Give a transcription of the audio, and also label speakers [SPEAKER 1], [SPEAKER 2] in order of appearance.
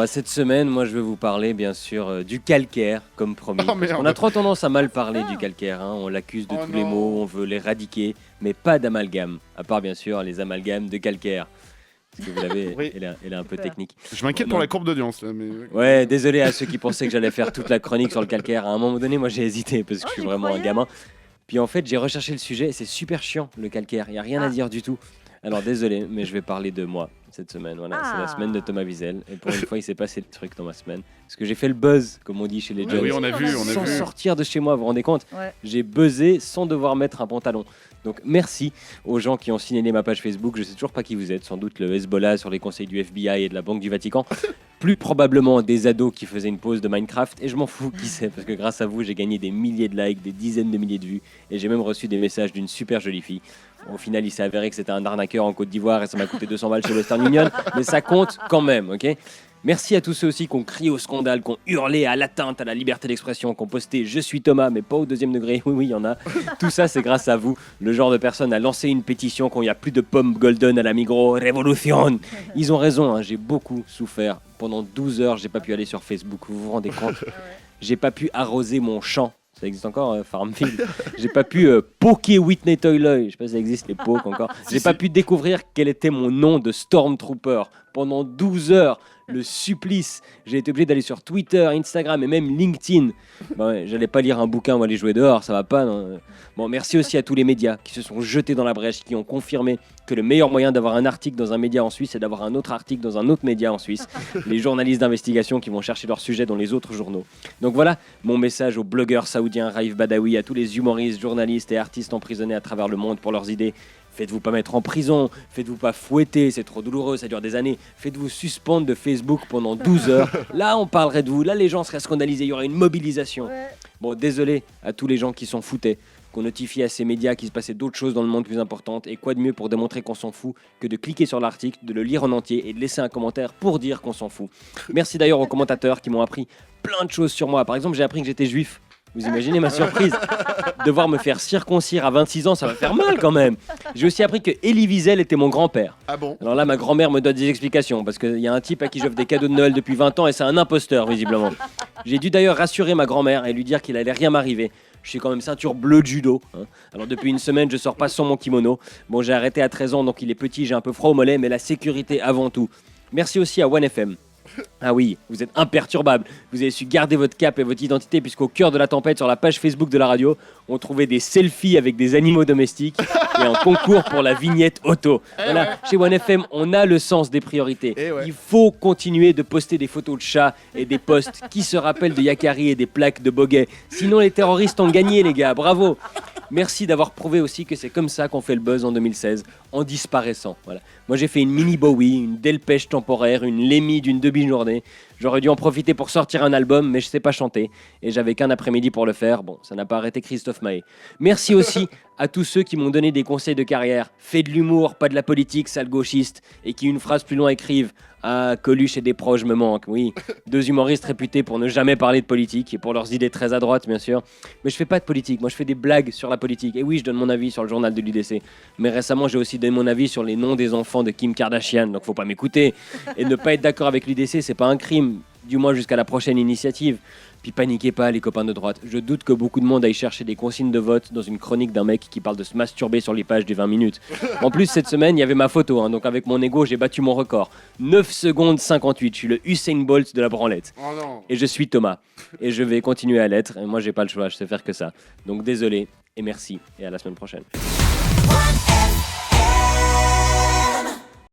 [SPEAKER 1] cette semaine, moi je vais vous parler bien sûr du calcaire, comme promis. On a trop tendance à mal parler du calcaire, hein. On l'accuse de tous les maux, on veut l'éradiquer, mais pas d'amalgame, à part bien sûr les amalgames de calcaire. Parce que vous l'avez, oui. elle est un peu technique.
[SPEAKER 2] Je m'inquiète pour la courbe d'audience. Là, mais...
[SPEAKER 1] Ouais, désolé à ceux qui pensaient que j'allais faire toute la chronique sur le calcaire. À un moment donné, moi j'ai hésité parce que je suis vraiment un gamin. Puis en fait, j'ai recherché le sujet et c'est super chiant le calcaire, il n'y a rien à dire du tout. Alors désolé, mais je vais parler de moi cette semaine. Voilà, c'est la semaine de Thomas Wiesel. Et pour une fois, il s'est passé des trucs dans ma semaine. Parce que j'ai fait le buzz, comme on dit chez les jeunes.
[SPEAKER 2] Oui, on a vu.
[SPEAKER 1] Sans sortir de chez moi, vous vous rendez compte ? J'ai buzzé sans devoir mettre un pantalon. Donc merci aux gens qui ont signalé ma page Facebook. Je sais toujours pas qui vous êtes. Sans doute le Hezbollah sur les conseils du FBI et de la Banque du Vatican. Plus probablement des ados qui faisaient une pause de Minecraft. Et je m'en fous qui c'est. Parce que grâce à vous, j'ai gagné des milliers de likes, des dizaines de milliers de vues. Et j'ai même reçu des messages d'une super jolie fille. Au final, il s'est avéré que c'était un arnaqueur en Côte d'Ivoire et ça m'a coûté 200 balles chez Western Union. Mais ça compte quand même, ok ? Merci à tous ceux aussi qui ont crié au scandale, qui ont hurlé à l'atteinte à la liberté d'expression, qui ont posté « Je suis Thomas », mais pas au deuxième degré. Oui, il y en a. Tout ça, c'est grâce à vous. Le genre de personne a lancé une pétition quand il n'y a plus de pommes golden à la Migros. Révolution. Ils ont raison, hein, j'ai beaucoup souffert. Pendant 12 heures, j'ai pas pu aller sur Facebook. Vous vous rendez compte ? J'ai pas pu arroser mon champ. Ça existe encore, Farmville. J'ai pas pu poker Whitney Toyloy. Je sais pas si ça existe, les pokes encore. J'ai pas pu découvrir quel était mon nom de Stormtrooper. Pendant 12 heures, le supplice. J'ai été obligé d'aller sur Twitter, Instagram et même LinkedIn. J'allais pas lire un bouquin ou aller jouer dehors, ça va pas. Non. Bon, merci aussi à tous les médias qui se sont jetés dans la brèche, qui ont confirmé que le meilleur moyen d'avoir un article dans un média en Suisse, c'est d'avoir un autre article dans un autre média en Suisse. Les journalistes d'investigation qui vont chercher leur sujet dans les autres journaux. Donc voilà mon message aux blogueurs saoudiens, Raif Badawi, à tous les humoristes, journalistes et artistes emprisonnés à travers le monde pour leurs idées. Faites-vous pas mettre en prison, faites-vous pas fouetter, c'est trop douloureux, ça dure des années. Faites-vous suspendre de Facebook pendant 12 heures. Là, on parlerait de vous, là, les gens seraient scandalisés, il y aurait une mobilisation. Bon, désolé à tous les gens qui s'en foutaient, qu'on notifie à ces médias qu'il se passait d'autres choses dans le monde plus importantes. Et quoi de mieux pour démontrer qu'on s'en fout que de cliquer sur l'article, de le lire en entier et de laisser un commentaire pour dire qu'on s'en fout. Merci d'ailleurs aux commentateurs qui m'ont appris plein de choses sur moi. Par exemple, j'ai appris que j'étais juif. Vous imaginez ma surprise ? Devoir me faire circoncire à 26 ans, ça va faire mal quand même. J'ai aussi appris que Elie Wiesel était mon grand-père.
[SPEAKER 2] Ah bon ?
[SPEAKER 1] Alors là, ma grand-mère me donne des explications, parce qu'il y a un type à qui j'offre des cadeaux de Noël depuis 20 ans et c'est un imposteur, visiblement. J'ai dû d'ailleurs rassurer ma grand-mère et lui dire qu'il allait rien m'arriver. Je suis quand même ceinture bleue de judo. Hein. Alors depuis une semaine, je sors pas sans mon kimono. Bon, j'ai arrêté à 13 ans, donc il est petit, j'ai un peu froid au mollet, mais la sécurité avant tout. Merci aussi à OneFM. Ah oui, vous êtes imperturbable. Vous avez su garder votre cap et votre identité puisqu'au cœur de la tempête sur la page Facebook de la radio, on trouvait des selfies avec des animaux domestiques et un concours pour la vignette auto. Voilà, chez OneFM, on a le sens des priorités. Il faut continuer de poster des photos de chats et des posts qui se rappellent de Yakari et des plaques de Boguet. Sinon, les terroristes ont gagné, les gars. Bravo. Merci d'avoir prouvé aussi que c'est comme ça qu'on fait le buzz en 2016, en disparaissant. Voilà. Moi, j'ai fait une mini Bowie, une Delpech temporaire, une Lemmy d'une demi-journée. J'aurais dû en profiter pour sortir un album, mais je sais pas chanter. Et j'avais qu'un après-midi pour le faire. Bon, ça n'a pas arrêté Christophe Maé. Merci aussi à tous ceux qui m'ont donné des conseils de carrière. Fais de l'humour, pas de la politique, sale gauchiste. Et qui, une phrase plus loin, écrivent « Ah, Coluche et des proches me manquent. » Oui, deux humoristes réputés pour ne jamais parler de politique et pour leurs idées très à droite, bien sûr. Mais je fais pas de politique. Moi, je fais des blagues sur la politique. Et oui, je donne mon avis sur le journal de l'UDC. Mais récemment, j'ai aussi donné mon avis sur les noms des enfants de Kim Kardashian. Donc, faut pas m'écouter. Et ne pas être d'accord avec l'UDC, c'est pas un crime. Du moins jusqu'à la prochaine initiative. Puis paniquez pas les copains de droite. Je doute que beaucoup de monde aille chercher des consignes de vote dans une chronique d'un mec qui parle de se masturber sur les pages des 20 minutes. En plus, cette semaine, il y avait ma photo. Donc avec mon ego, j'ai battu mon record. 9 secondes 58. Je suis le Usain Bolt de la branlette.
[SPEAKER 2] Oh non.
[SPEAKER 1] Et je suis Thomas. Et je vais continuer à l'être. Et moi, j'ai pas le choix. Je sais faire que ça. Donc désolé et merci. Et à la semaine prochaine.